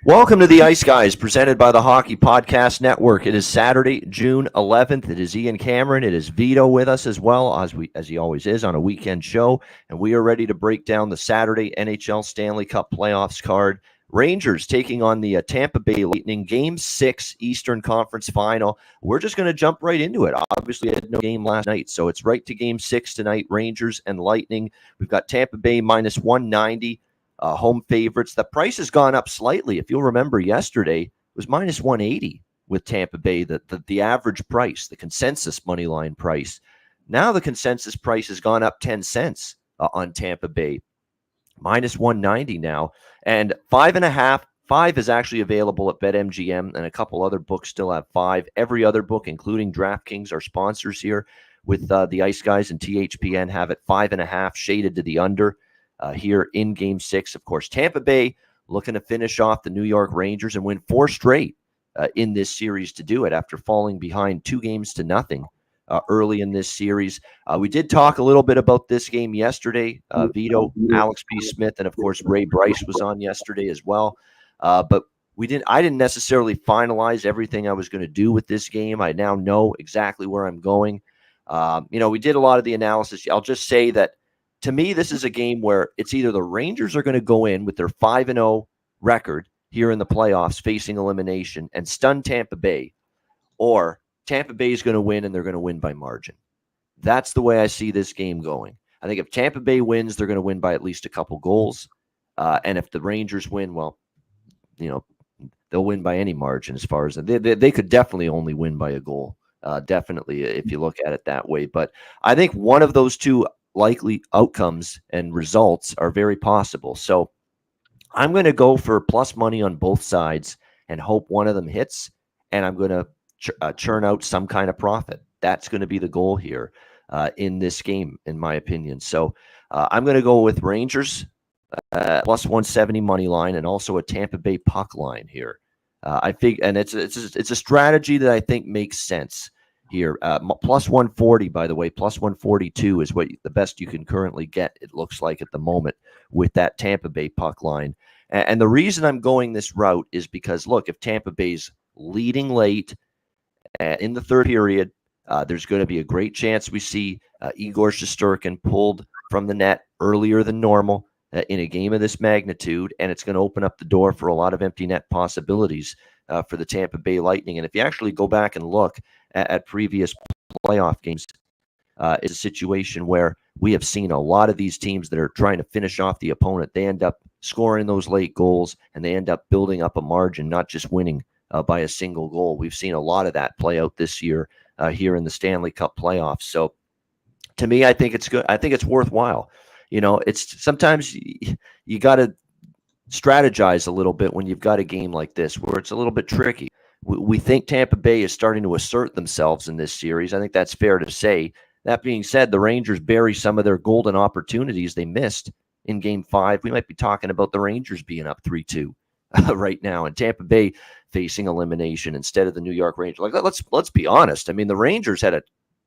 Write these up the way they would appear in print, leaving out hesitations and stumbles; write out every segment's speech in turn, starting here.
Welcome to the Ice Guys, presented by the Hockey Podcast Network. It is Saturday, June 11th. It is Ian Cameron. It is Vito with us as well, as he always is on a weekend show. And we are ready to break down the Saturday NHL Stanley Cup playoffs card. Rangers taking on the Tampa Bay Lightning, Game 6 Eastern Conference Final. We're just going to jump right into it. Obviously, I had no game last night, so it's right to Game 6 tonight, Rangers and Lightning. We've got Tampa Bay minus 190. Home favorites. The price has gone up slightly. If you'll remember, yesterday it was minus 180 with Tampa Bay, the average price, the consensus money line price. Now the consensus price has gone up 10 cents on Tampa Bay, minus 190 now. And 5.5. 5 is actually available at BetMGM, and a couple other books still have 5. Every other book, including DraftKings, our sponsors here with the Ice Guys and THPN, have it 5.5 shaded to the under. Here in Game 6, of course, Tampa Bay looking to finish off the New York Rangers and win 4 straight in this series to do it after falling behind 2-0 early in this series. We did talk a little bit about this game yesterday. Vito, Alex P. Smith, and of course Ray Bryce was on yesterday as well. But I didn't necessarily finalize everything I was going to do with this game. I now know exactly where I'm going. We did a lot of the analysis. I'll just say that to me, this is a game where it's either the Rangers are going to go in with their 5-0 record here in the playoffs facing elimination and stun Tampa Bay, or Tampa Bay is going to win and they're going to win by margin. That's the way I see this game going. I think if Tampa Bay wins, they're going to win by at least a couple goals. And if the Rangers win, well, they'll win by any margin as far as they could definitely only win by a goal. Definitely, if you look at it that way. But I think one of those two likely outcomes and results are very possible. So I'm going to go for plus money on both sides and hope one of them hits, and I'm going to churn out some kind of profit. That's going to be the goal here in this game, in my opinion. So I'm going to go with Rangers plus 170 money line and also a Tampa Bay puck line here. I think, and it's a strategy that I think makes sense here. Plus 140, by the way, plus 142 is what the best you can currently get, it looks like, at the moment with that Tampa Bay puck line. And the reason I'm going this route is because, look, if Tampa Bay's leading late in the third period, there's going to be a great chance we see Igor Shesterkin pulled from the net earlier than normal in a game of this magnitude, and it's going to open up the door for a lot of empty net possibilities for the Tampa Bay Lightning. And if you actually go back and look at previous playoff games, it's a situation where we have seen a lot of these teams that are trying to finish off the opponent. They end up scoring those late goals, and they end up building up a margin, not just winning by a single goal. We've seen a lot of that play out this year here in the Stanley Cup playoffs. So to me, I think it's good. I think it's worthwhile. It's sometimes you got to strategize a little bit when you've got a game like this where it's a little bit tricky. We think Tampa Bay is starting to assert themselves in this series. I think that's fair to say. That being said, the Rangers bury some of their golden opportunities they missed in Game 5. We might be talking about the Rangers being up 3-2 right now, and Tampa Bay facing elimination instead of the New York Rangers. Like, let's be honest. I mean, the Rangers had a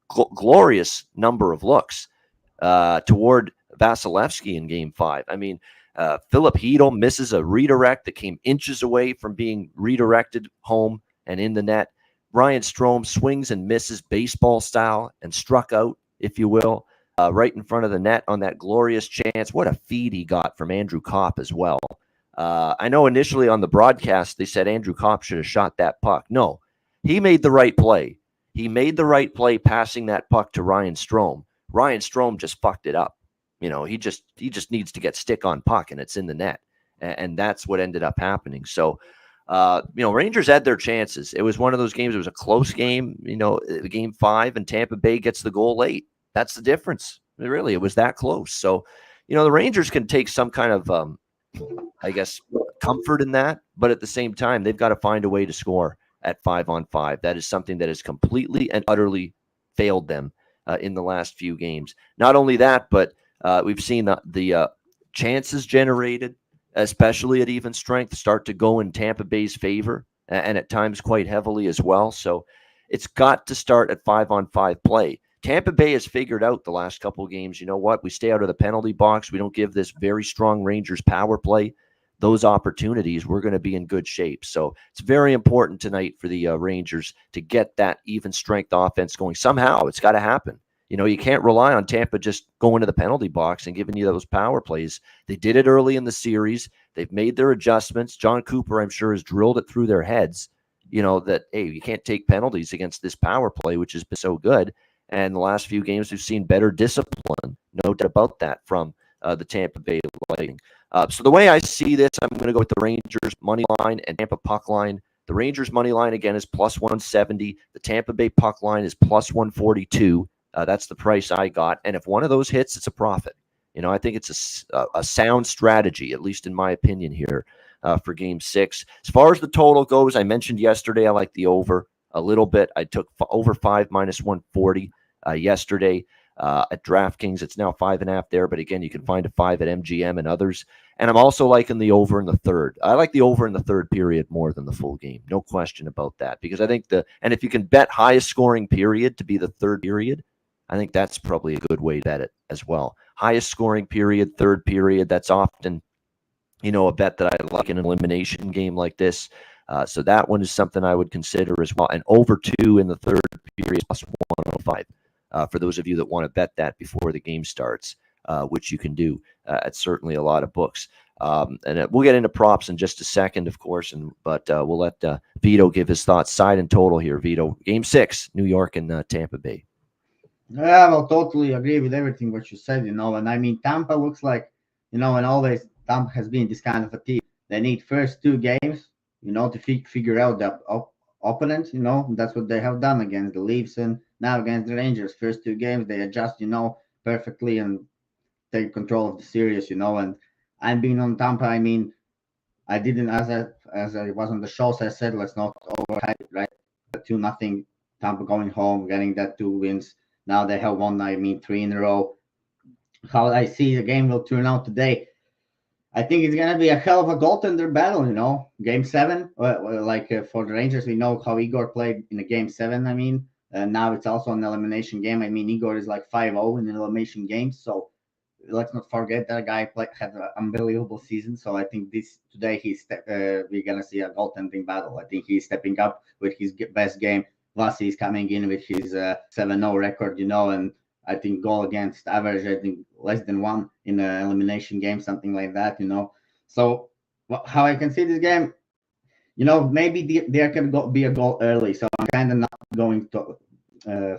glorious number of looks toward Vasilevsky in Game 5. I mean, Philip Hedl misses a redirect that came inches away from being redirected home and in the net. Ryan Strome swings and misses baseball style and struck out, if you will, right in front of the net on that glorious chance. What a feed he got from Andrew Kopp as well. I know initially on the broadcast they said Andrew Kopp should have shot that puck. No, he made the right play. He made the right play passing that puck to Ryan Strome. Ryan Strome just fucked it up. He just needs to get stick on puck, and it's in the net. And that's what ended up happening. So, Rangers had their chances. It was one of those games. It was a close game, Game 5, and Tampa Bay gets the goal late. That's the difference. It was that close. So, the Rangers can take some kind of, comfort in that. But at the same time, they've got to find a way to score at 5-on-5. That is something that has completely and utterly failed them in the last few games. Not only that, but we've seen the chances generated, especially at even strength, start to go in Tampa Bay's favor, and at times quite heavily as well. So it's got to start at 5-on-5 play. Tampa Bay has figured out the last couple of games, you know what? We stay out of the penalty box. We don't give this very strong Rangers power play those opportunities, we're going to be in good shape. So it's very important tonight for the Rangers to get that even strength offense going. Somehow it's got to happen. You can't rely on Tampa just going to the penalty box and giving you those power plays. They did it early in the series. They've made their adjustments. John Cooper, I'm sure, has drilled it through their heads, that, hey, you can't take penalties against this power play, which has been so good. And the last few games, we've seen better discipline, no doubt about that, from the Tampa Bay Lightning. So the way I see this, I'm going to go with the Rangers money line and Tampa puck line. The Rangers money line, again, is plus 170. The Tampa Bay puck line is plus 142. That's the price I got. And if one of those hits, it's a profit. I think it's a sound strategy, at least in my opinion here, for Game 6. As far as the total goes, I mentioned yesterday I like the over a little bit. I took over 5 minus 140 yesterday at DraftKings. It's now 5.5 there, but again, you can find a 5 at MGM and others. And I'm also liking the over in the third. I like the over in the third period more than the full game. No question about that. Because I think and if you can bet highest scoring period to be the third period, I think that's probably a good way to bet it as well. Highest scoring period, third period. That's often, a bet that I like in an elimination game like this. So that one is something I would consider as well. And over 2 in the third period plus 105 for those of you that want to bet that before the game starts, which you can do at certainly a lot of books. And we'll get into props in just a second, of course, but we'll let Vito give his thoughts side and total here. Vito, Game 6, New York and Tampa Bay. Yeah, well, totally agree with everything what you said, and I mean, Tampa looks like, and always Tampa has been this kind of a team. They need first 2 games, to figure out the opponent, that's what they have done against the Leafs and now against the Rangers. First 2 games, they adjust, perfectly and take control of the series, and I'm being on Tampa. I mean, I didn't, as I was on the shows, I said, let's not overhype, right? 2-0, Tampa going home, getting that 2 wins. Now they have won, 3 in a row. How I see the game will turn out today, I think it's going to be a hell of a goaltender battle, Game 7, for the Rangers, we know how Igor played in a Game 7, now it's also an elimination game. Igor is like 5-0 in an elimination game, so let's not forget that guy had an unbelievable season. So I think today we're gonna see a goaltending battle. I think he's stepping up with his best game. Vasi is coming in with his 7-0 record, and I think goal against average, I think less than 1 in an elimination game, something like that, So how I can see this game, maybe there can be a goal early. So I'm kind of not going to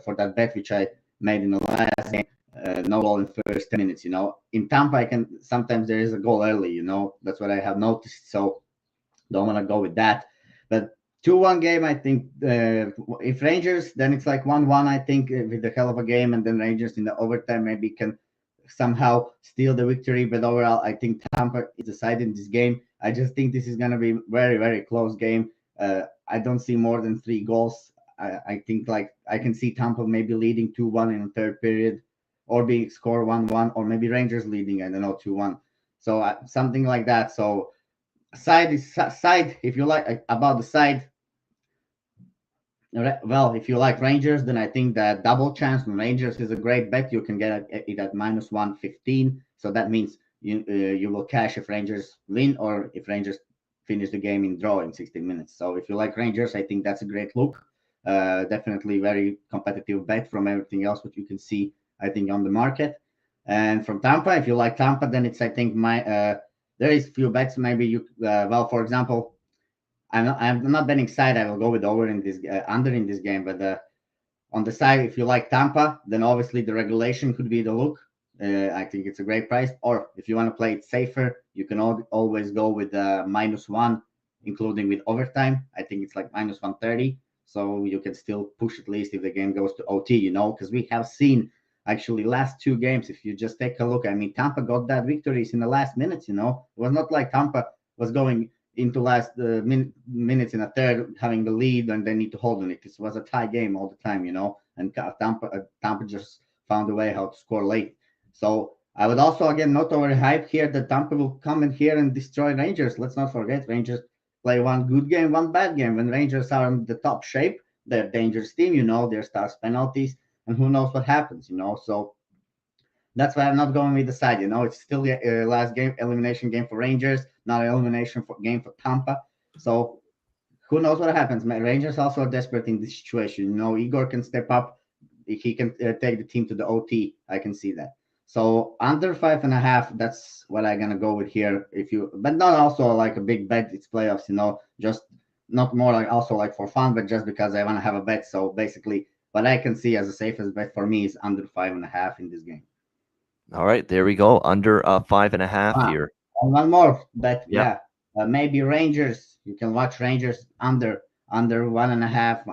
for that bet which I made in the last game. No goal in first 10 minutes. In Tampa, sometimes there is a goal early. That's what I have noticed. So don't want to go with that. But 2-1 game, I think. If Rangers, then it's like 1-1. I think with a hell of a game, and then Rangers in the overtime maybe can somehow steal the victory. But overall, I think Tampa is deciding this game. I just think this is going to be very, very close game. I don't see more than 3 goals. I think I can see Tampa maybe leading 2-1 in the third period, or being score 1-1, or maybe Rangers leading, I don't know, 2-1. So something like that. So side, if you like about the side. Well, if you like Rangers, then I think that double chance on Rangers is a great bet. You can get it at minus 115. So that means you will cash if Rangers win or if Rangers finish the game in draw in 16 minutes. So if you like Rangers, I think that's a great look. Definitely very competitive bet from everything else what you can see, I think, on the market. And from Tampa, if you like Tampa, then it's, I think, there is few bets. Maybe you, for example, I'm not betting side. I will go with over in this under in this game. But on the side, if you like Tampa, then obviously the regulation could be the look. I think it's a great price. Or if you want to play it safer, you can always go with -1, including with overtime. I think it's like -130. So you can still push at least if the game goes to OT, because we have seen actually last 2 games. If you just take a look, Tampa got that victories in the last minutes. It was not like Tampa was going into last minutes in a third, having the lead, and they need to hold on it. It was a tie game all the time, and Tampa just found a way how to score late. So I would also, again, not overhype here that Tampa will come in here and destroy Rangers. Let's not forget, Rangers play one good game, one bad game. When Rangers are in the top shape, they're a dangerous team, their stars penalties, and who knows what happens, So that's why I'm not going with the side. It's still the last game, elimination game for Rangers, not an elimination game for Tampa. So who knows what happens? Rangers also are desperate in this situation. Igor can step up. He can take the team to the OT. I can see that. So under 5.5, that's what I'm gonna go with here. But not also like a big bet. It's playoffs, just not more like also like for fun, but just because I want to have a bet. So basically, what I can see as the safest bet for me is under 5.5 in this game. All right, there we go. Under 5.5 here. And one more bet, Yep. yeah. Maybe Rangers. You can watch Rangers under 1.5,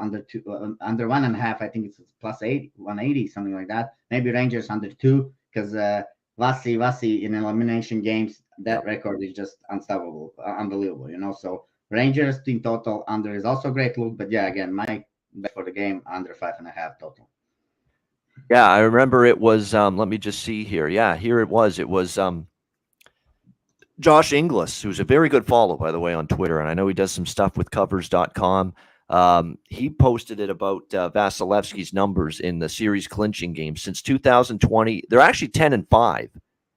under 1.5. I think it's plus 180, something like that. Maybe Rangers under 2 because Vasi in elimination games, that record is just unstoppable, unbelievable. So Rangers in total under is also a great look, but yeah, again, my bet for the game under 5.5 total. Yeah, I remember it was. Let me just see here. Yeah, here it was. It was Josh Inglis, who's a very good follow, by the way, on Twitter, and I know he does some stuff with covers.com. He posted it about Vasilevsky's numbers in the series clinching games since 2020. They're actually 10-5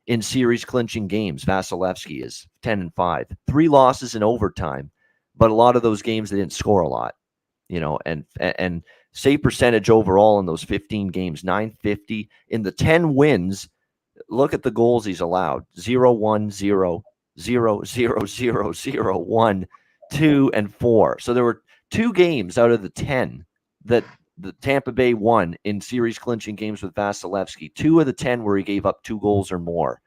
in series clinching games. Vasilevsky is 10-5, 3 losses in overtime, but a lot of those games they didn't score a lot, and save percentage overall in those 15 games, .950. In the 10 wins, look at the goals he's allowed: 0-1, 0, 0, 0, 0, 0, 1, 2, and 4. So there were 2 games out of the 10 that the Tampa Bay won in series clinching games with Vasilevsky. 2 of the 10 where he gave up 2 goals or more.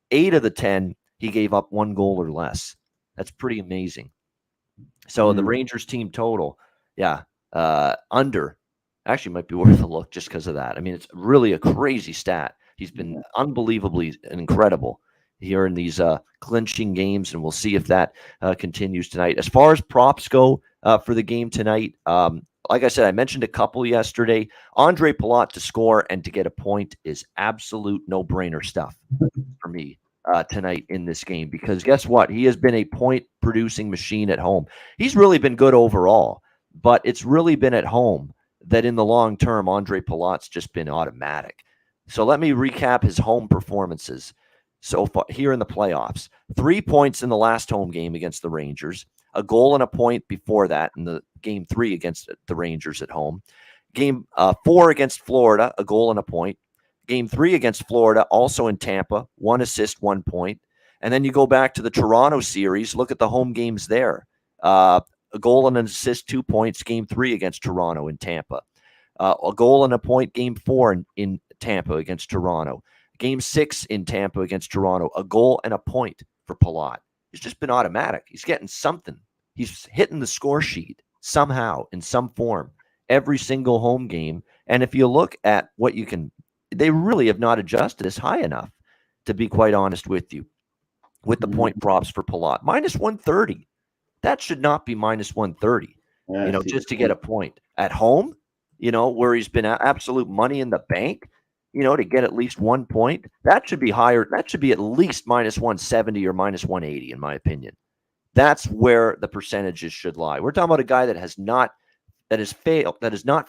8 of the 10 he gave up 1 goal or less. That's pretty amazing. So the Rangers team total, under, actually might be worth a look just because of that. I mean, it's really a crazy stat. He's been unbelievably incredible here in these clinching games, and we'll see if that continues tonight. As far as props go for the game tonight, like I said, I mentioned a couple yesterday. Andre Palat to score and to get a point is absolute no-brainer stuff for me tonight in this game, because guess what? He has been a point-producing machine at home. He's really been good overall, but it's really been at home that in the long term, Andre Palat's just been automatic. So let me recap his home performances so far here in the playoffs. 3 points in the last home game against the Rangers, a goal and a point before that in the game 3 against the Rangers at home. Game 4 against Florida, a goal and a point. Game 3 against Florida, also in Tampa, 1 assist, 1 point. And then you go back to the Toronto series, look at the home games there. A goal and an assist, 2 points, game 3 against Toronto in Tampa. A goal and a point, game 4 in Tampa against Toronto. Game 6 in Tampa against Toronto, a goal and a point for Palat. He's just been automatic. He's getting something. He's hitting the score sheet somehow in some form every single home game. And if you look at what you can, they really have not adjusted this high enough, to be quite honest with you, with the point props for Palat. Minus 130. That should not be minus 130, just to get a point. At home, where he's been absolute money in the bank, to get at least 1 point, that should be higher. That should be at least minus 170 or minus 180, in my opinion. That's where the percentages should lie. We're talking about a guy that has not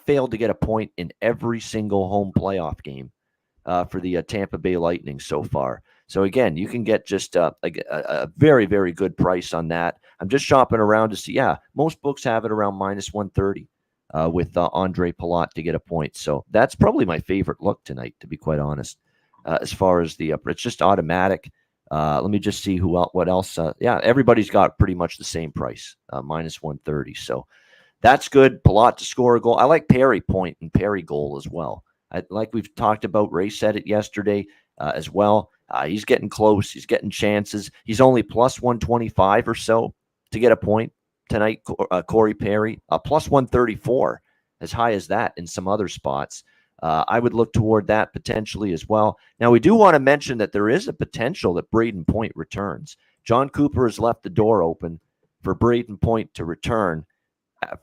failed to get a point in every single home playoff game for the Tampa Bay Lightning so far. So again, you can get just a very, very good price on that. I'm just shopping around to see. Yeah, most books have it around minus 130 with Andre Palat to get a point. So that's probably my favorite look tonight, to be quite honest. As far as it's just automatic. Let me just see what else. Everybody's got pretty much the same price, minus 130. So that's good. Palat to score a goal. I like Perry point and Perry goal as well. Like we've talked about, Ray said it yesterday as well. He's getting close. He's getting chances. He's only plus 125 or so to get a point tonight, Corey Perry. Plus 134, as high as that in some other spots. I would look toward that potentially as well. Now, we do want to mention that there is a potential that Braden Point returns. John Cooper has left the door open for Braden Point to return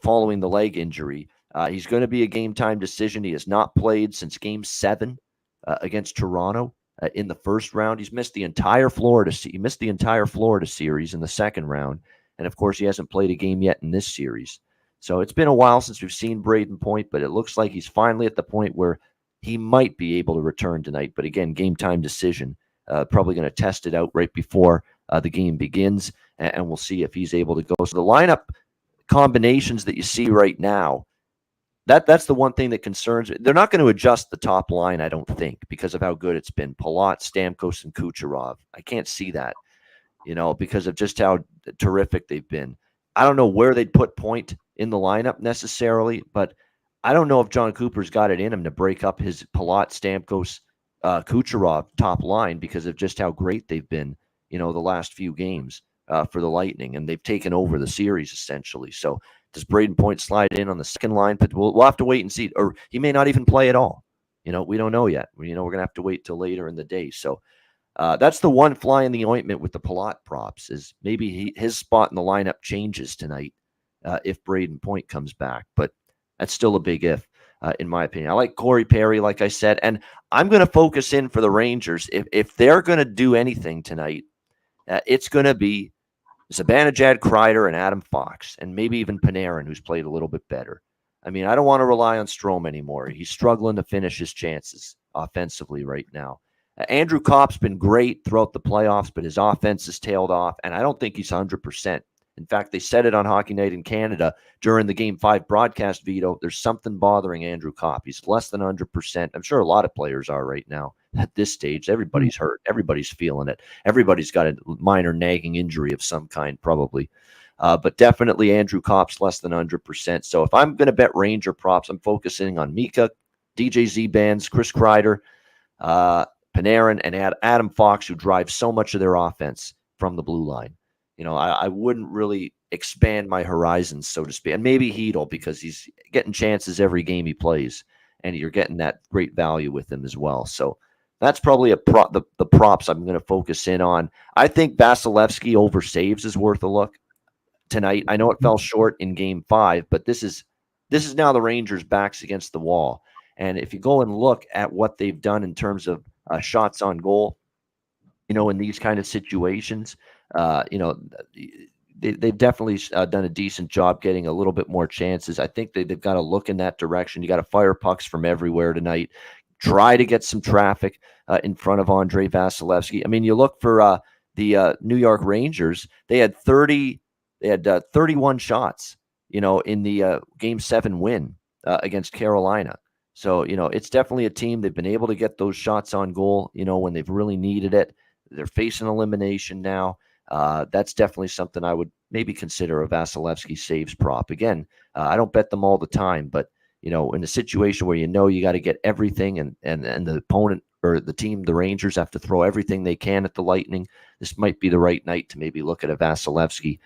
following the leg injury. He's going to be a game-time decision. He has not played since Game 7 against Toronto in the first round. He missed the entire Florida series in the second round, and of course, he hasn't played a game yet in this series. So it's been a while since we've seen Braden Point, but it looks like he's finally at the point where he might be able to return tonight. But again, game time decision. Probably going to test it out right before the game begins, and we'll see if he's able to go. So the lineup combinations that you see right now, that's the one thing that concerns me. They're not going to adjust the top line, I don't think, because of how good it's been. Palat, Stamkos, and Kucherov. I can't see that, because of just how terrific they've been. I don't know where they'd put Point in the lineup necessarily, but I don't know if John Cooper's got it in him to break up his Palat, Stamkos, Kucherov top line because of just how great they've been, the last few games for the Lightning, and they've taken over the series essentially. So does Braden Point slide in on the second line? But we'll have to wait and see. Or he may not even play at all. We don't know yet. We're going to have to wait till later in the day. So that's the one fly in the ointment with the Palat props is maybe his spot in the lineup changes tonight if Braden Point comes back. But that's still a big if, in my opinion. I like Corey Perry, like I said, and I'm going to focus in for the Rangers. If they're going to do anything tonight, it's going to be Zibanejad, Kreider, and Adam Fox, and maybe even Panarin, who's played a little bit better. I mean, I don't want to rely on Strome anymore. He's struggling to finish his chances offensively right now. Andrew Kopp's been great throughout the playoffs, but his offense has tailed off, and I don't think he's 100%. In fact, they said it on Hockey Night in Canada during the Game 5 broadcast, Vito. There's something bothering Andrew Kopp. He's less than 100%. I'm sure a lot of players are right now at this stage. Everybody's hurt. Everybody's feeling it. Everybody's got a minor nagging injury of some kind, probably. But definitely Andrew Kopp's less than 100%. So if I'm going to bet Ranger props, I'm focusing on Mika, DJ Zbans, Chris Kreider, Panarin, and Adam Fox, who drives so much of their offense from the blue line. I wouldn't really expand my horizons, so to speak. And maybe Hedl, because he's getting chances every game he plays, and you're getting that great value with him as well. So that's probably the props I'm going to focus in on. I think Vasilevsky over saves is worth a look tonight. I know it fell short in Game 5, but this is now the Rangers' backs against the wall. And if you go and look at what they've done in terms of shots on goal, in these kind of situations, they've definitely done a decent job getting a little bit more chances. I think they've got to look in that direction. You got to fire pucks from everywhere tonight. Try to get some traffic in front of Andrei Vasilevsky. I mean, you look for the New York Rangers. They had 31 shots, in the Game 7 win against Carolina. So, it's definitely a team. They've been able to get those shots on goal, when they've really needed it. They're facing elimination now. That's definitely something I would maybe consider a Vasilevsky saves prop. Again, I don't bet them all the time, but, in a situation where you got to get everything and the opponent or the team, the Rangers, have to throw everything they can at the Lightning, this might be the right night to maybe look at a Vasilevsky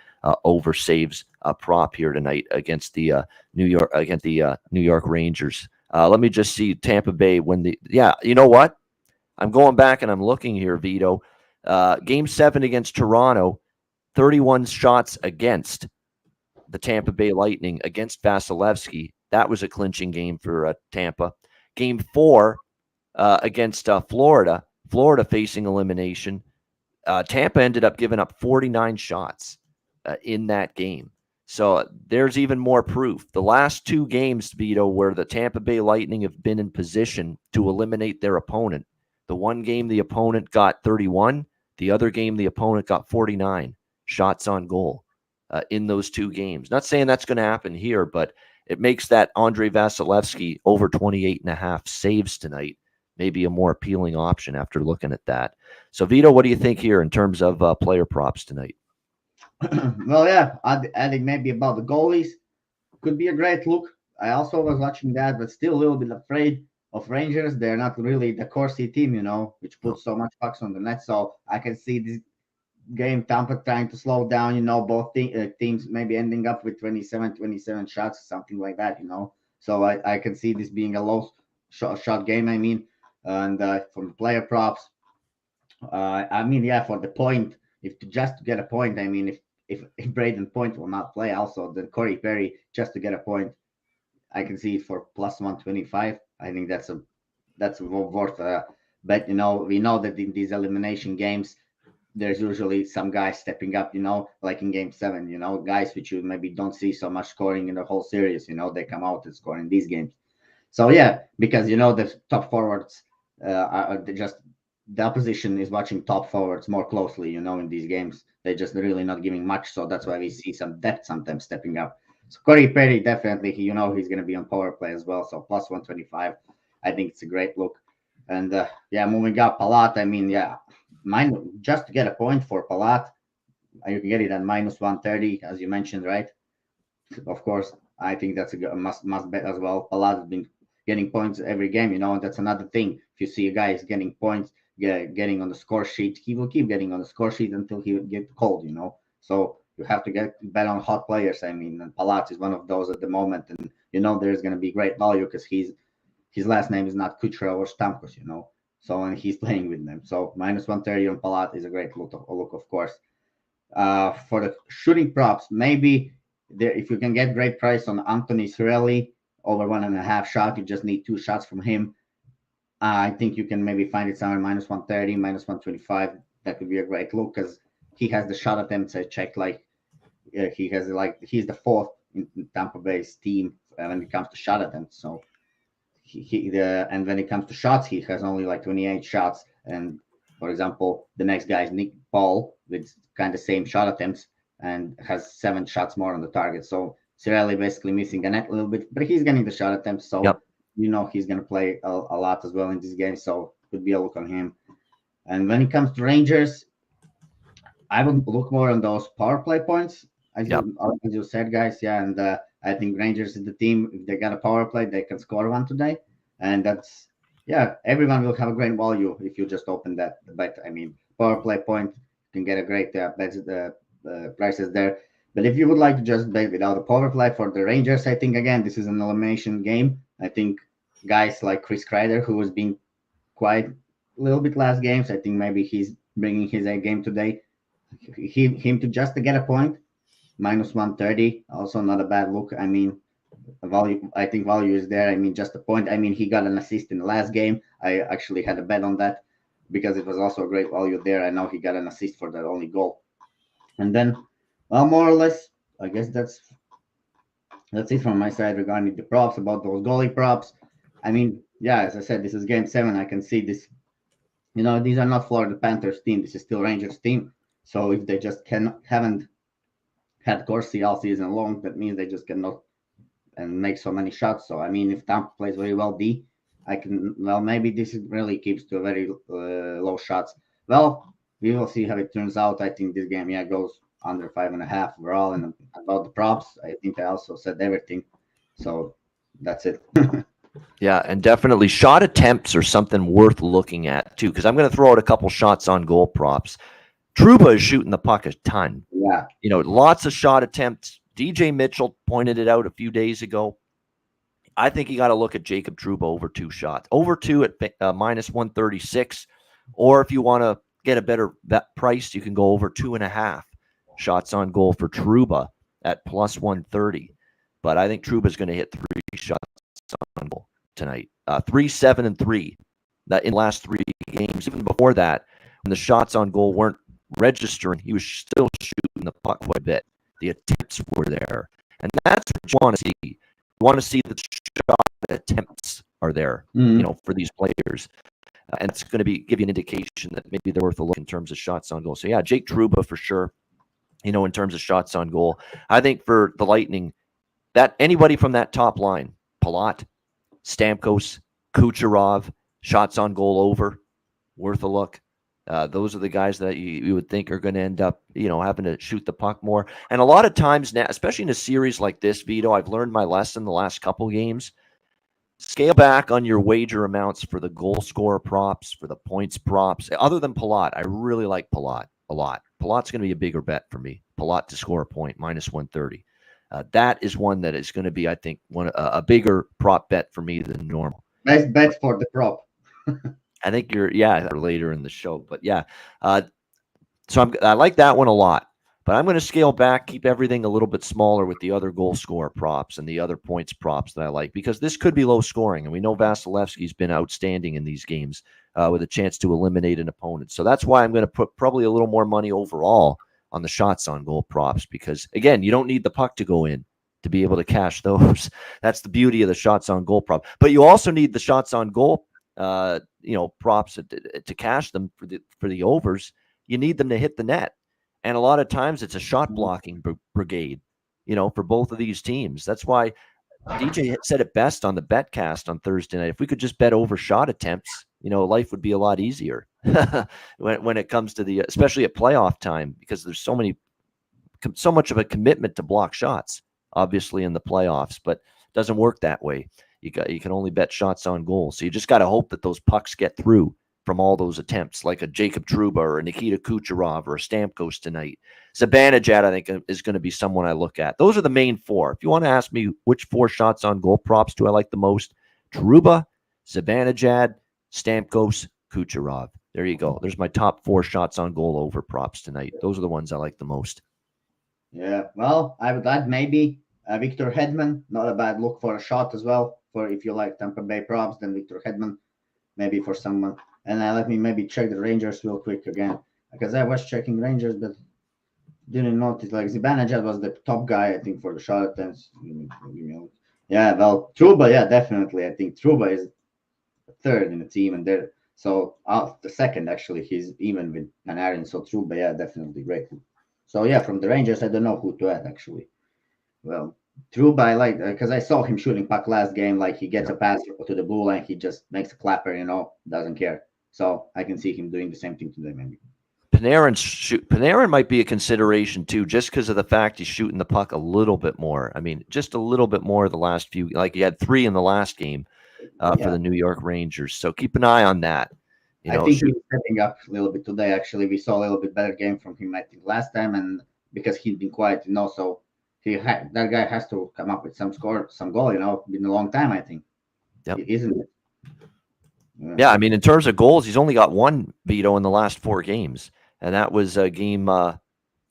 over saves prop here tonight against the New York Rangers. Let me just see Tampa Bay you know what? I'm going back and I'm looking here, Vito. Game 7 against Toronto, 31 shots against the Tampa Bay Lightning against Vasilevsky. That was a clinching game for Tampa. Game 4 against Florida facing elimination. Tampa ended up giving up 49 shots in that game. So there's even more proof. The last 2 games, Vito, where the Tampa Bay Lightning have been in position to eliminate their opponent. The one game the opponent got 31. The other game the opponent got 49 shots on goal in those 2 games. Not saying that's going to happen here, but it makes that Andrei Vasilevsky over 28.5 saves tonight maybe a more appealing option after looking at that. So, Vito, what do you think here in terms of player props tonight? Well, yeah, adding maybe about the goalies could be a great look. I also was watching that, but still a little bit afraid of Rangers. They're not really the Corsi team, which puts so much pucks on the net. So I can see this game Tampa trying to slow down, both teams maybe ending up with 27 shots, something like that, So I can see this being a low shot game, I mean. And from player props, for the point, just to get a point, I mean, if Braden Point will not play, also then Corey Perry just to get a point, I can see it for plus 125. I think that's worth a bet. We know that in these elimination games, there's usually some guys stepping up. Like in Game 7, guys which you maybe don't see so much scoring in the whole series. They come out and score in these games. So yeah, because the top forwards are just the opposition is watching top forwards more closely. In these games, they're just really not giving much. So that's why we see some depth sometimes stepping up. So Corey Perry definitely, he's going to be on power play as well. So plus 125, I think it's a great look. And yeah, moving up, Palat. I mean, yeah, just to get a point for Palat, you can get it at minus 130, as you mentioned, right? Of course, I think that's a must bet as well. Palat has been getting points every game, and that's another thing. If you see a guy is getting points, getting on the score sheet, he will keep getting on the score sheet until he get cold. So you have to get bet on hot players. I mean, and Palat is one of those at the moment, and there's going to be great value because his last name is not Kucherov or Stamkos. So and he's playing with them. So minus 130 on Palat is a great look, of course. For the shooting props, maybe there if you can get great price on Anthony Cirelli over 1.5 shot, you just need 2 shots from him. I think you can maybe find it somewhere minus 130, minus 125. That would be a great look because he has the shot attempts. I checked, he's the fourth in Tampa Bay's team when it comes to shot attempts. So and when it comes to shots, he has only like 28 shots. And for example, the next guy is Nick Paul with kind of same shot attempts and has 7 shots more on the target. So Cirelli basically missing the net a little bit, but he's getting the shot attempts. So Yep. he's going to play a lot as well in this game. So could be a look on him. And when it comes to Rangers, I would look more on those power play points, as you said, guys. Yeah, and I think Rangers is the team. If they got a power play, they can score one today, and everyone will have a great value if you just open that bet. I mean, power play point, you can get a great prices there. But if you would like to just bet without a power play for the Rangers, I think again this is an elimination game. I think guys like Chris Kreider, who has been quite a little bit last games, I think maybe he's bringing his A game today. Him to just to get a point, minus 130, also not a bad look. I mean, I think value is there. I mean, just a point. I mean, he got an assist in the last game. I actually had a bet on that because it was also a great value there. I know he got an assist for that only goal. And then, well, more or less, I guess that's it from my side regarding the props about those goalie props. I mean, yeah, as I said, this is game 7. I can see this. These are not Florida Panthers team. This is still Rangers team. So if they just haven't had Corsi all season long, that means they just cannot and make so many shots. So I mean, if Tampa plays very well D, maybe this really keeps to a very low shots. Well, we will see how it turns out. I think this game goes under 5.5 overall. And about the props, I think I also said everything. So that's it. Yeah, and definitely shot attempts are something worth looking at too, because I'm going to throw out a couple shots on goal props. Trouba is shooting the puck a ton. Yeah. Lots of shot attempts. DJ Mitchell pointed it out a few days ago. I think you got to look at Jacob Trouba over 2 shots. Over 2 at minus 136. Or if you want to get a better price, you can go over 2.5 shots on goal for Trouba at plus 130. But I think Trouba's going to hit 3 shots on goal tonight. 3, 7, and 3. That in the last 3 games. Even before that, when the shots on goal weren't registering, he was still shooting the puck quite a bit. The attempts were there, and that's what you want to see. You want to see that shot attempts are there, for these players, and it's going to give you an indication that maybe they're worth a look in terms of shots on goal. So yeah, Jake Trouba for sure. In terms of shots on goal, I think for the Lightning, that anybody from that top line, Palat, Stamkos, Kucherov, shots on goal over, worth a look. Those are the guys that you would think are going to end up, having to shoot the puck more. And a lot of times now, especially in a series like this, Vito, I've learned my lesson the last couple games. Scale back on your wager amounts for the goal scorer props, for the points props. Other than Palat, I really like Palat a lot. Palat's going to be a bigger bet for me. Palat to score a point, minus 130. That is one that is going to be, I think, a bigger prop bet for me than normal. Nice bet for the prop. I think later in the show, but yeah. So I like that one a lot, but I'm going to scale back, keep everything a little bit smaller with the other goal scorer props and the other points props that I like, because this could be low scoring. And we know Vasilevsky's been outstanding in these games with a chance to eliminate an opponent. So that's why I'm going to put probably a little more money overall on the shots on goal props, because again, you don't need the puck to go in to be able to cash those. That's the beauty of the shots on goal prop. But you also need the shots on goal, props to cash them for the overs. You need them to hit the net, and a lot of times it's a shot blocking brigade. For both of these teams. That's why DJ said it best on the betcast on Thursday night. If we could just bet over shot attempts, life would be a lot easier when it comes to especially at playoff time, because there's so much of a commitment to block shots, obviously in the playoffs, but it doesn't work that way. You can only bet shots on goal. So you just got to hope that those pucks get through from all those attempts, like a Jacob Trouba or a Nikita Kucherov or a Stamkos tonight. Zibanejad, I think, is going to be someone I look at. Those are the main four. If you want to ask me which 4 shots on goal props do I like the most, Trouba, Zibanejad, Stamkos, Kucherov. There you go. There's my top 4 shots on goal over props tonight. Those are the ones I like the most. Yeah, well, I would add maybe Victor Hedman. Not a bad look for a shot as well. For if you like Tampa Bay props, then Victor Hedman, maybe for someone. And let me maybe check the Rangers real quick again, because I was checking Rangers, but didn't notice. Like Zibanejad was the top guy, I think, for the shot attempts. Yeah, well, Trouba, yeah, definitely. I think Trouba is third in the team, and there. So the second, actually, he's even with Panarin. So Trouba, yeah, definitely great. So yeah, from the Rangers, I don't know who to add actually. Well, Trouba, I like because I saw him shooting puck last game. Like he gets a pass to the blue line, he just makes a clapper, doesn't care. So I can see him doing the same thing today, maybe. Panarin might be a consideration too, just because of the fact he's shooting the puck a little bit more. I mean, just a little bit more the last few. Like he had 3 in the last game for the New York Rangers. So keep an eye on that. I think he's stepping up a little bit today. Actually, we saw a little bit better game from him, I think, last time, and because he's been quiet, so that guy has to come up with some goal. Been a long time, I think. Yep. Isn't it? Yeah, I mean, in terms of goals, he's only got 1 veto in the last 4 games, and that was game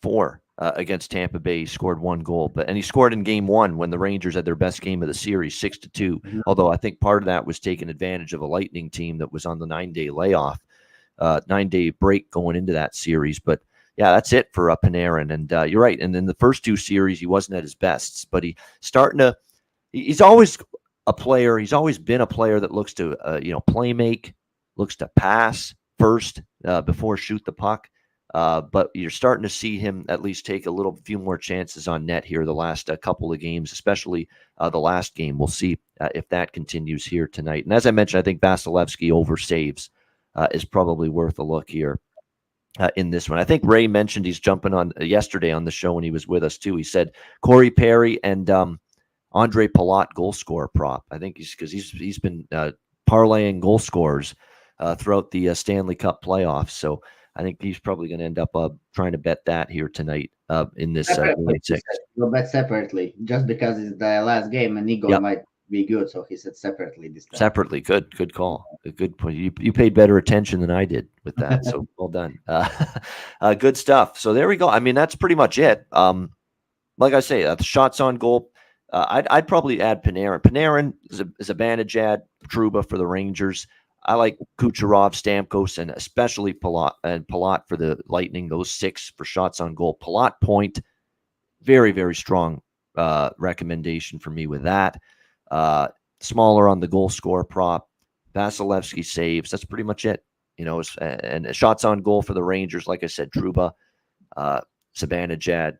4 against Tampa Bay. He scored 1 goal, and he scored in game 1 when the Rangers had their best game of the series, 6-2. Mm-hmm. Although I think part of that was taking advantage of a Lightning team that was on the 9-day layoff, 9-day break going into that series. But yeah, that's it for Panarin, and you're right. And in the first 2 series, he wasn't at his best, but he's always a player. He's always been a player that looks to play make, looks to pass first before shoot the puck. But you're starting to see him at least take a few more chances on net here the last couple of games, especially the last game. We'll see if that continues here tonight. And as I mentioned, I think Vasilevsky over saves is probably worth a look here in this one. I think Ray mentioned he's jumping on yesterday on the show when he was with us too. He said Corey Perry and Andre Palat goal scorer prop. I think he's been parlaying goal scorers throughout the Stanley Cup playoffs. So I think he's probably going to end up trying to bet that here tonight in this game 6. We'll bet separately, just because it's the last game and Igor might be good. So he said separately this time. Separately, good call. A good point. You paid better attention than I did with that. So well done. Good stuff. So there we go. I mean, that's pretty much it. Like I say, the shots on goal. I'd probably add Panarin. Panarin is a Zibanejad, Trouba for the Rangers. I like Kucherov, Stamkos, and especially Palat for the Lightning. Those 6 for shots on goal. Palat point, very, very strong recommendation for me with that. Smaller on the goal score prop. Vasilevsky saves. That's pretty much it. And shots on goal for the Rangers. Like I said, Trouba, Zibanejad,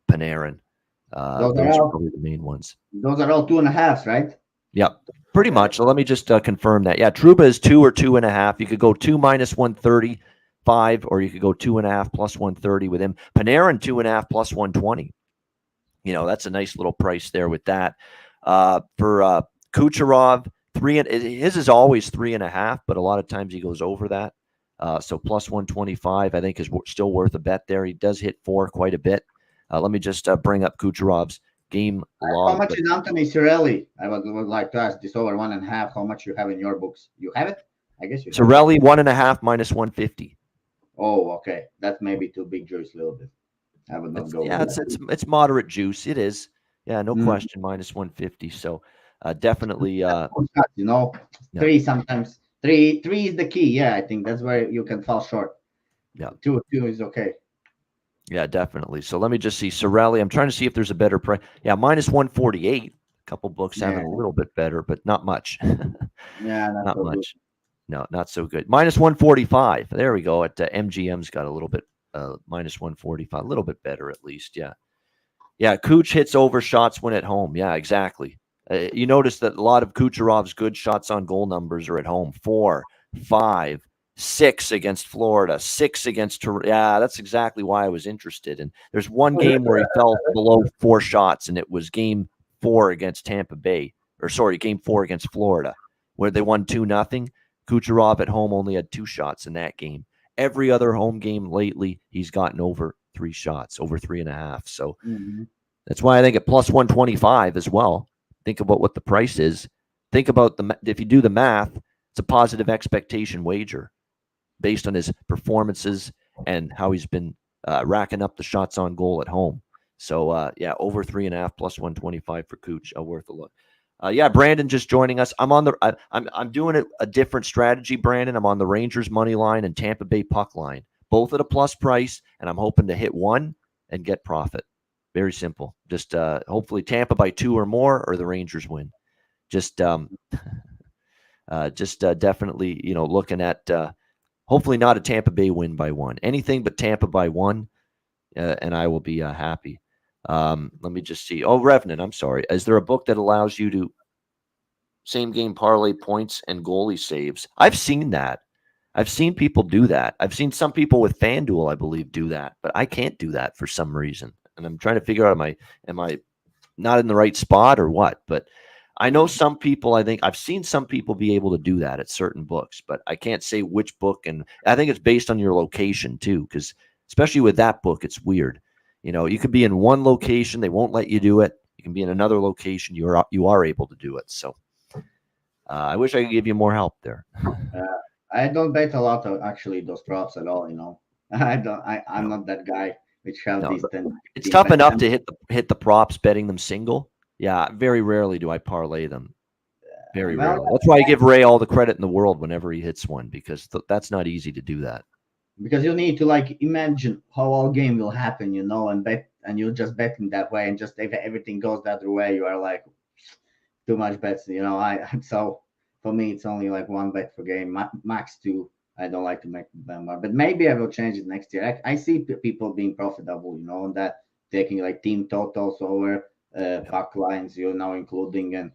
Panarin. Those are probably the main ones. Those are all 2.5s, right? Yep, pretty much. So let me just confirm that. Yeah, Trouba is 2 or 2.5. You could go 2 minus 135, or you could go 2.5 plus 130 with him. Panarin 2.5 plus 120. That's a nice little price there with that. For Kucherov, his is always 3.5, but a lot of times he goes over that. So plus 125, I think, is still worth a bet there. He does hit 4 quite a bit. Let me just bring up Kucherov's game log. How much is Anthony Cirelli? I would like to ask this over 1.5. How much you have in your books? You have it? I guess you have Cirelli 1.5 minus 150. Oh, okay. That's maybe too big juice a little bit. I would not go. Yeah, it's moderate juice. It is. Yeah, no question. Minus 150. So definitely. 3 sometimes. Three is the key. Yeah, I think that's where you can fall short. Yeah. 2 is okay. Yeah, definitely. So let me just see. Sorelli, I'm trying to see if there's a better price. Yeah, minus 148. A couple books Yeah, having a little bit better, but not much. yeah, not Not so good. much. No, not so good. Minus 145. There we go. At MGM's got a little bit minus 145, a little bit better at least. Yeah. Yeah, Cooch hits over shots when at home. Yeah, exactly. You notice that a lot of Kucherov's good shots on goal numbers are at home. 4, 5, 6 against Florida, 6 against Yeah, that's exactly why I was interested. And there's one game where he fell below 4 shots, and it was game 4 against Tampa Bay, or sorry, game 4 against Florida, where they won 2-0. Kucherov at home only had 2 shots in that game. Every other home game lately, he's gotten over 3 shots, over 3.5. So Mhm. that's why I think at plus 125 as well. Think about what the price is. Think about if you do the math, it's a positive expectation wager based on his performances and how he's been racking up the shots on goal at home. So yeah, over 3.5 plus 125 for Cooch. Worth a look. Yeah, Brandon just joining us. I'm doing a different strategy, Brandon. I'm on the Rangers money line and Tampa Bay puck line, both at a plus price, and I'm hoping to hit one and get profit. Very simple. Just hopefully Tampa by 2 or more, or the Rangers win. Just definitely, looking at hopefully not a Tampa Bay win by 1. Anything but Tampa by 1, and I will be happy. Let me just see. Oh, Revenant, I'm sorry. Is there a book that allows you to same game parlay points and goalie saves? I've seen that. I've seen people do that. I've seen some people with FanDuel, I believe, do that, but I can't do that for some reason. And I'm trying to figure out am I not in the right spot or what? But I know some people, I think I've seen some people be able to do that at certain books, but I can't say which book. And I think it's based on your location too, because especially with that book, it's weird. You could be in one location, they won't let you do it. You can be in another location, you are able to do it. So I wish I could give you more help there. Uh, I don't bet a lot of actually those props at all. I don't. I'm No, not that guy which have no, these 10, it's 15 tough bet enough them. to hit the props betting them single. Yeah, very rarely do I parlay them. Very Well, rarely. That's why I give Ray all the credit in the world whenever he hits one, because that's not easy to do that. because you need to like imagine how all game will happen, and bet, and you just bet in that way, and just if everything goes the other way, you are like too much bets. I so for me it's only like one bet per game, max two. I don't like to make them more, but maybe I will change it next year. I see people being profitable, on that taking like team totals over Yep. puck lines, including and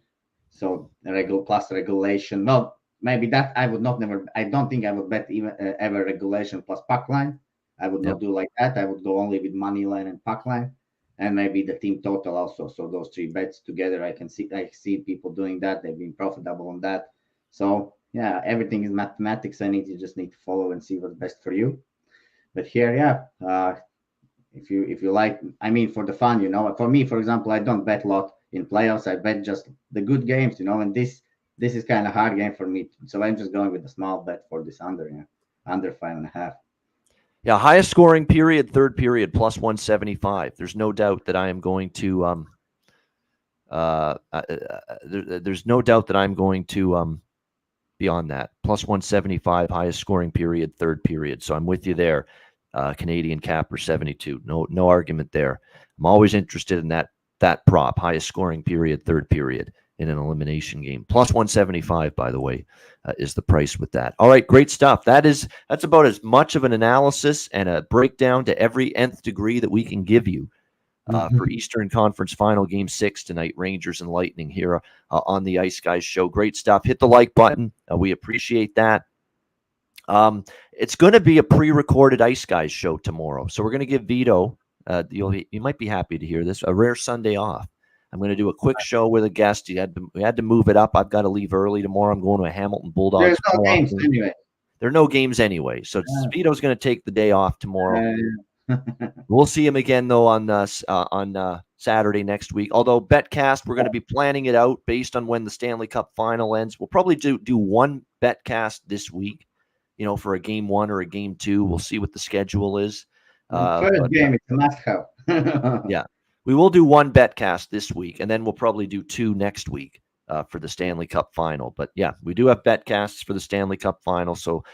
so regular plus regulation. Well, maybe that I would not never. I don't think I would bet even ever regulation plus puck line. I would not Yep. do like that. I would go only with money line and puck line, and maybe the team total also. So those three bets together, I see people doing that. They've been profitable on that. So yeah, everything is mathematics. You just need to follow and see what's best for you. But here, yeah, if you like, I mean, for the fun, for me, for example, I don't bet a lot in playoffs. I bet just the good games, and this is kind of hard game for me, so I'm just going with a small bet for this under, under 5.5. Yeah. Highest scoring period, third period, plus 175. There's no doubt that I am going to. There's no doubt that I'm going to be on that. Plus 175, highest scoring period, third period. So I'm with you there. Canadian capper 72. No argument there. I'm always interested in that prop, highest scoring period, third period in an elimination game. Plus 175, by the way, is the price with that. All right, great stuff. That's about as much of an analysis and a breakdown to every nth degree that we can give you for Eastern Conference Final Game 6 tonight, Rangers and Lightning here on the Ice Guys show. Great stuff. Hit the like button. We appreciate that. It's going to be a pre-recorded Ice Guys show tomorrow, so we're going to give Vito. You might be happy to hear this. A rare Sunday off. I'm going to do a quick show with a guest. We had to move it up. I've got to leave early tomorrow. I'm going to a Hamilton There's Bulldogs no playoff games game. anyway. There are no games anyway, so Vito's going to take the day off tomorrow. We'll see him again though on Saturday next week. Although Betcast, we're going to be planning it out based on when the Stanley Cup final ends. We'll probably do one Betcast this week, for a game 1 or a game 2. We'll see what the schedule is. First game, it's a must-have. Yeah, we will do one Betcast this week, and then we'll probably do 2 next week for the Stanley Cup final. But yeah, we do have Betcasts for the Stanley Cup final, so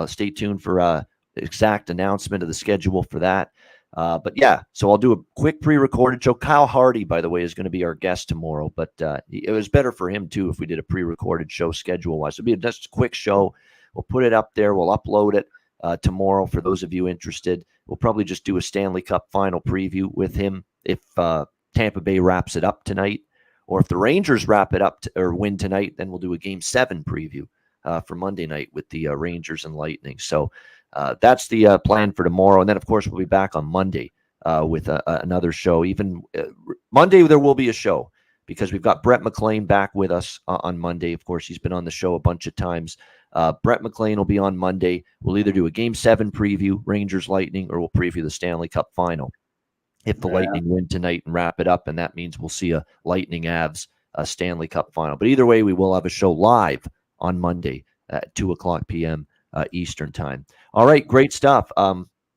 stay tuned for exact announcement of the schedule for that. But yeah, so I'll do a quick pre-recorded show. Kyle Hardy, by the way, is going to be our guest tomorrow, but it was better for him too if we did a pre-recorded show schedule-wise. It'll be just a quick show. We'll put it up there. We'll upload it tomorrow for those of you interested. We'll probably just do a Stanley Cup final preview with him if Tampa Bay wraps it up tonight, or if the Rangers wrap it up or win tonight, then we'll do a Game 7 preview for Monday night with the Rangers and Lightning. So that's the plan for tomorrow. And then, of course, we'll be back on Monday with another show. Even Monday, there will be a show because we've got Brett McLean back with us on Monday. Of course, he's been on the show a bunch of times. Brett McLean will be on Monday. We'll either do a Game 7 preview, Rangers Lightning, or we'll preview the Stanley Cup final if the Lightning win tonight and wrap it up. And that means we'll see a Lightning Avs Stanley Cup final. But either way, we will have a show live on Monday at 2:00 p.m. Eastern time. All right, great stuff.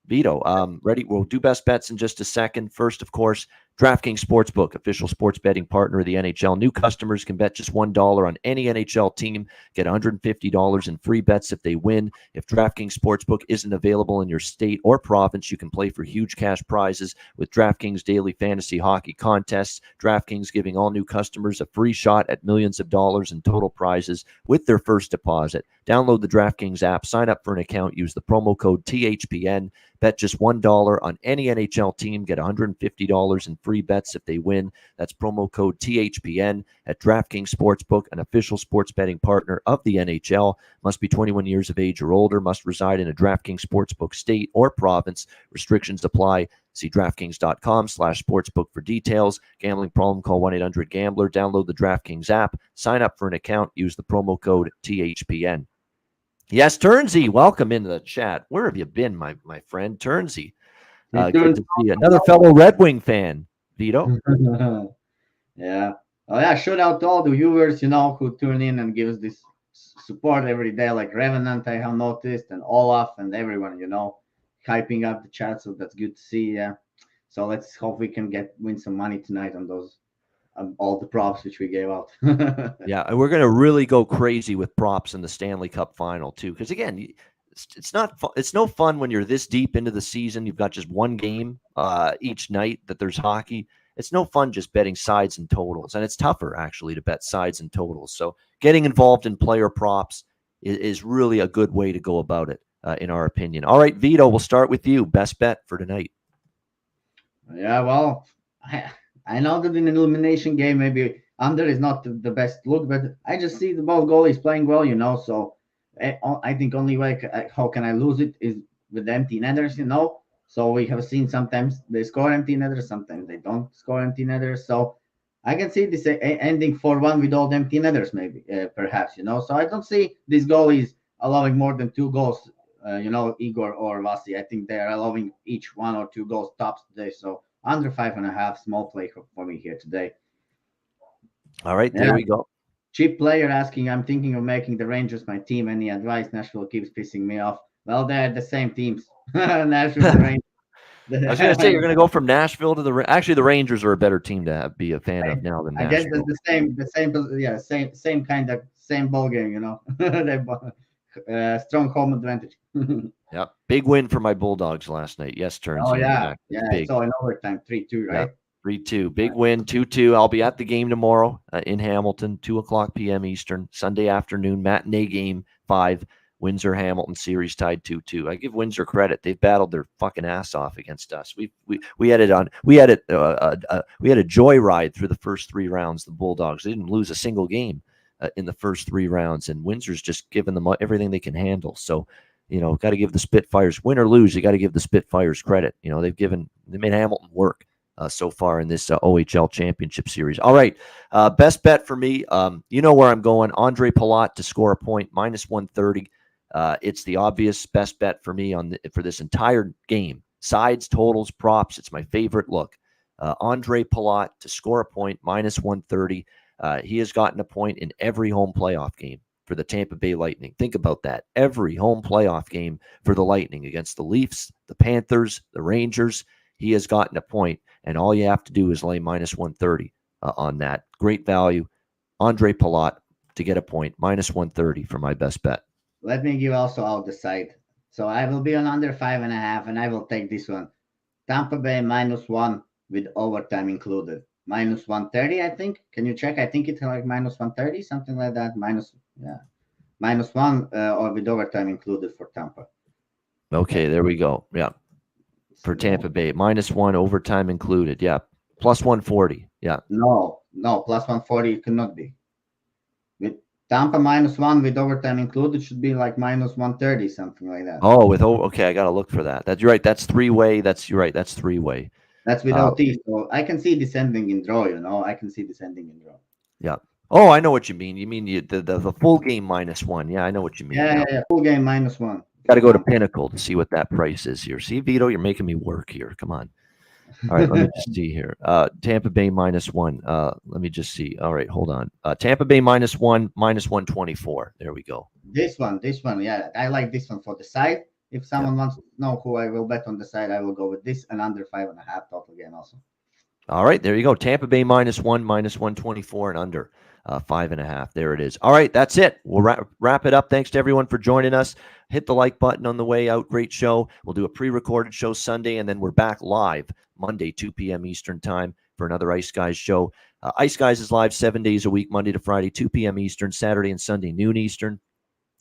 Vito, ready? We'll do best bets in just a second. First, of course, DraftKings Sportsbook, official sports betting partner of the NHL. New customers can bet just $1 on any NHL team, get $150 in free bets if they win. If DraftKings Sportsbook isn't available in your state or province, you can play for huge cash prizes with DraftKings daily fantasy hockey contests. DraftKings giving all new customers a free shot at millions of dollars in total prizes with their first deposit. Download the DraftKings app, sign up for an account, use the promo code THPN. Bet just $1 on any NHL team. Get $150 in free bets if they win. That's promo code THPN at DraftKings Sportsbook, an official sports betting partner of the NHL. Must be 21 years of age or older. Must reside in a DraftKings Sportsbook state or province. Restrictions apply. See DraftKings.com/sportsbook for details. Gambling problem, call 1-800-GAMBLER. Download the DraftKings app. Sign up for an account. Use the promo code THPN. Yes, Turnsey, welcome into the chat. Where have you been, my friend? Turnsey. Good to see you. Another fellow Red Wing fan, Vito. Yeah. Oh, yeah. Shout out to all the viewers, who tune in and give us this support every day, like Revenant, I have noticed, and Olaf and everyone, hyping up the chat. So that's good to see. Yeah. So let's hope we can win some money tonight on those all the props which we gave out. Yeah, and we're going to really go crazy with props in the Stanley Cup final too, because again, it's not fun. It's no fun when you're this deep into the season. You've got just one game each night that there's hockey. It's no fun just betting sides and totals, and it's tougher actually to bet sides and totals. So getting involved in player props is really a good way to go about it, in our opinion. All right, Vito, we'll start with you. Best bet for tonight. Yeah, well, I know that in an elimination game, maybe under is not the best look, but I just see the both goalies playing well, So I think only way how can I lose it is with empty netters, So we have seen sometimes they score empty netters, sometimes they don't score empty netters. So I can see this ending 4-1 with all the empty netters, maybe, perhaps, So I don't see these goalies allowing more than 2 goals, Igor or Vasi. I think they are allowing each 1 or 2 goals tops today. So under 5.5, small play for me here today. All right, there we go. Cheap player asking, I'm thinking of making the Rangers my team. Any advice? Nashville keeps pissing me off. Well, they're the same teams. Nashville, the Rangers. I was going to say you're going to go from Nashville to actually the Rangers are a better team to be a fan of now than Nashville. I guess same kind of ball game, they strong home advantage. Yeah, big win for my Bulldogs last night. Yes, turns. Oh yeah, big. So in overtime, 3-2, right? Yeah, 3-2, big win, 2-2. I'll be at the game tomorrow in Hamilton, 2:00 p.m. Eastern, Sunday afternoon matinee game 5. Windsor Hamilton series tied 2-2. I give Windsor credit; they've battled their fucking ass off against us. We had a joyride through the first 3 rounds. The Bulldogs, they didn't lose a single game in the first 3 rounds, and Windsor's just given them everything they can handle. So, got to give the Spitfires, win or lose, you got to give the Spitfires credit. They made Hamilton work so far in this OHL championship series. All right, best bet for me. You know where I'm going. Andre Palat to score a point, -130. It's the obvious best bet for me for this entire game. Sides, totals, props. It's my favorite look. Andre Palat to score a point, -130. He has gotten a point in every home playoff game for the Tampa Bay Lightning. Think about that. Every home playoff game for the Lightning against the Leafs, the Panthers, the Rangers, he has gotten a point, and all you have to do is lay -130 on that. Great value. Andre Palat to get a point, -130 for my best bet. Let me give also out the side. So I will be on under 5.5, and I will take this one. Tampa Bay -1 with overtime included. -130, I think. Can you check? I think it's like -130, something like that. -1 or with overtime included for Tampa. Okay, there we go. Yeah. For Tampa Bay, -1 overtime included. Yeah. +140. Yeah. No, +140 it cannot be. With Tampa -1 with overtime included should be like -130, something like that. Oh, okay, I gotta look for that. That's you're right. That's three-way. You're right. That's three-way. That's without T. So I can see descending in draw. I can see descending in draw. Yeah. Oh, I know what you mean. You mean the full game -1. Yeah, I know what you mean. Yeah. Full game -1. Got to go to Pinnacle to see what that price is here. See, Vito, you're making me work here. Come on. All right, let me just see here. Tampa Bay -1. Let me just see. All right, hold on. Tampa Bay -1, -124. There we go. This one. Yeah, I like this one for the side. If someone wants to know who I will bet on the side, I will go with this and under 5.5 total game also. All right, there you go. Tampa Bay -1, -124, and under 5.5. There it is. All right, that's it. We'll wrap it up. Thanks to everyone for joining us. Hit the like button on the way out. Great show. We'll do a pre-recorded show Sunday, and then we're back live Monday, 2 p.m. Eastern time for another Ice Guys show. Ice Guys is live 7 days a week, Monday to Friday, 2 p.m. Eastern, Saturday and Sunday, noon Eastern.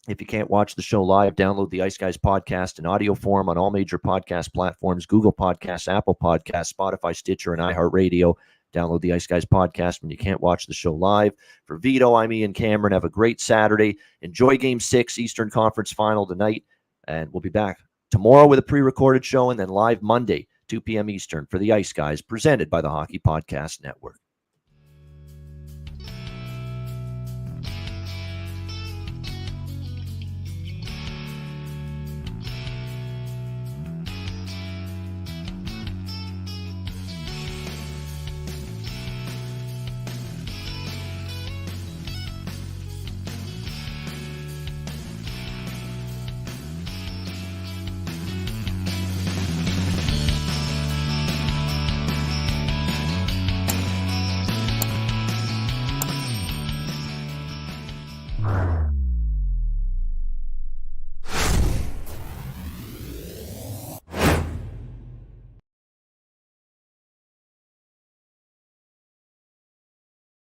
If you can't watch the show live, download the Ice Guys podcast in audio form on all major podcast platforms, Google Podcasts, Apple Podcasts, Spotify, Stitcher, and iHeartRadio. Download the Ice Guys podcast when you can't watch the show live. For Vito, I'm Ian Cameron. Have a great Saturday. Enjoy Game 6, Eastern Conference Final tonight. And we'll be back tomorrow with a pre-recorded show and then live Monday, 2 p.m. Eastern for the Ice Guys, presented by the Hockey Podcast Network.